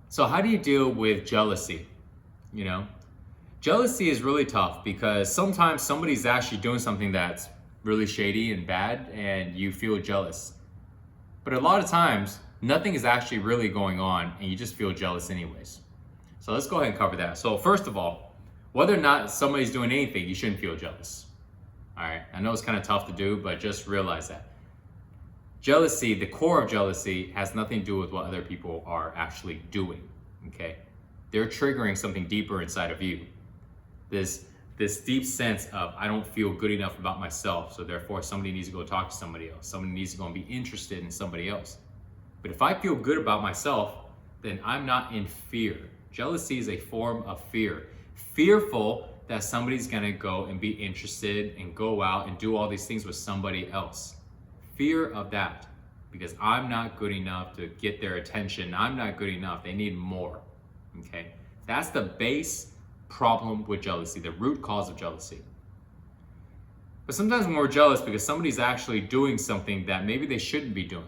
So how do you deal with jealousy? You know, jealousy is really tough because sometimes somebody's actually doing something that's really shady and bad and you feel jealous. But a lot of times, nothing is actually really going on and you just feel jealous anyways. So let's go ahead and cover that. So first of all, whether or not somebody's doing anything, you shouldn't feel jealous. All right, I know it's kind of tough to do, but just realize that. Jealousy, the core of jealousy, has nothing to do with what other people are actually doing, okay? They're triggering something deeper inside of you. This deep sense of, I don't feel good enough about myself, so therefore somebody needs to go talk to somebody else. Somebody needs to go and be interested in somebody else. But if I feel good about myself, then I'm not in fear. Jealousy is a form of fear. Fearful that somebody's gonna go and be interested and go out and do all these things with somebody else. Fear of that, because I'm not good enough to get their attention. I'm not good enough. They need more, okay? That's the base problem with jealousy, the root cause of jealousy. But sometimes when we're jealous because somebody's actually doing something that maybe they shouldn't be doing,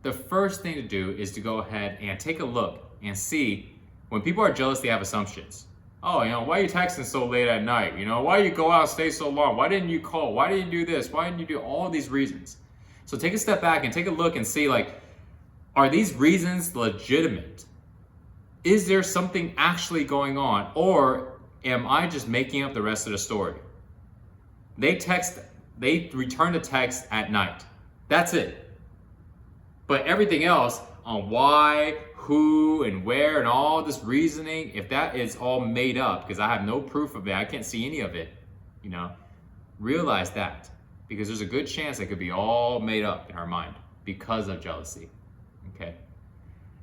the first thing to do is to go ahead and take a look and see, when people are jealous, they have assumptions. Oh, why are you texting so late at night? Why you go out and stay so long? Why didn't you call? Why didn't you do this? Why didn't you do all these reasons? So take a step back and take a look and see, are these reasons legitimate? Is there something actually going on? Or am I just making up the rest of the story? They return a text at night. That's it. But everything else on why, who, and where, and all this reasoning, if that is all made up, because I have no proof of it, I can't see any of it, realize that. Because there's a good chance it could be all made up in our mind because of jealousy, okay?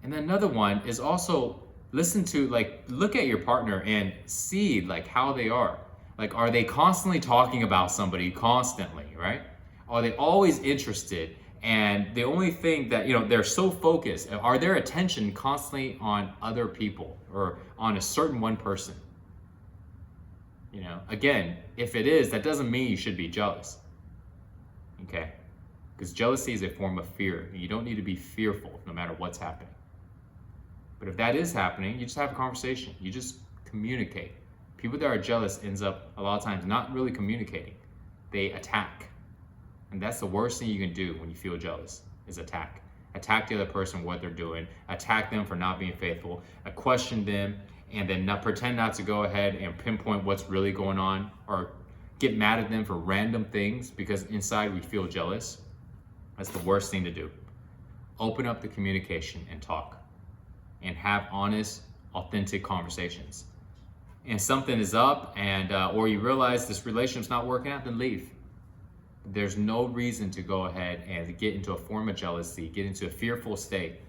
And then another one is also look at your partner and see how they are. Are they constantly talking about somebody constantly, right? Are they always interested? And the only thing that, they're so focused, are their attention constantly on other people or on a certain one person? Again, if it is, that doesn't mean you should be jealous. Okay? Because jealousy is a form of fear. You don't need to be fearful no matter what's happening. But if that is happening, you just have a conversation. You just communicate. People that are jealous ends up a lot of times not really communicating. They attack. And that's the worst thing you can do when you feel jealous, is attack. Attack the other person, what they're doing. Attack them for not being faithful. Question them, and then pretend not to go ahead and pinpoint what's really going on, or get mad at them for random things because inside we feel jealous. That's the worst thing to do. Open up the communication and talk and have honest, authentic conversations. And something is up and or you realize this relationship's not working out, then leave. There's no reason to go ahead and get into a form of jealousy, get into a fearful state,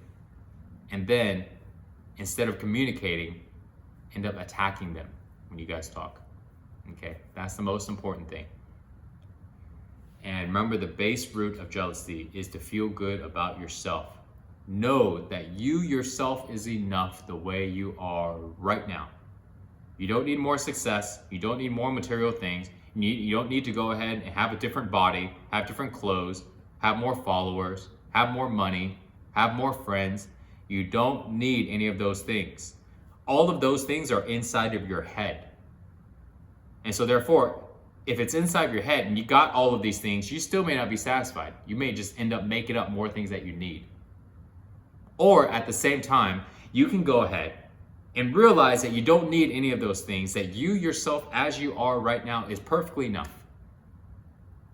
and then instead of communicating, end up attacking them when you guys talk. Okay, that's the most important thing. And remember, the base root of jealousy is to feel good about yourself. Know that you yourself is enough the way you are right now. You don't need more success. You don't need more material things. You don't need to go ahead and have a different body, have different clothes, have more followers, have more money, have more friends. You don't need any of those things. All of those things are inside of your head. And so therefore, if it's inside your head and you got all of these things, you still may not be satisfied. You may just end up making up more things that you need. Or at the same time, you can go ahead and realize that you don't need any of those things, that you yourself as you are right now is perfectly enough.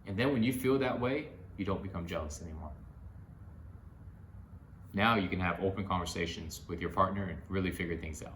And then when you feel that way, you don't become jealous anymore. Now you can have open conversations with your partner and really figure things out.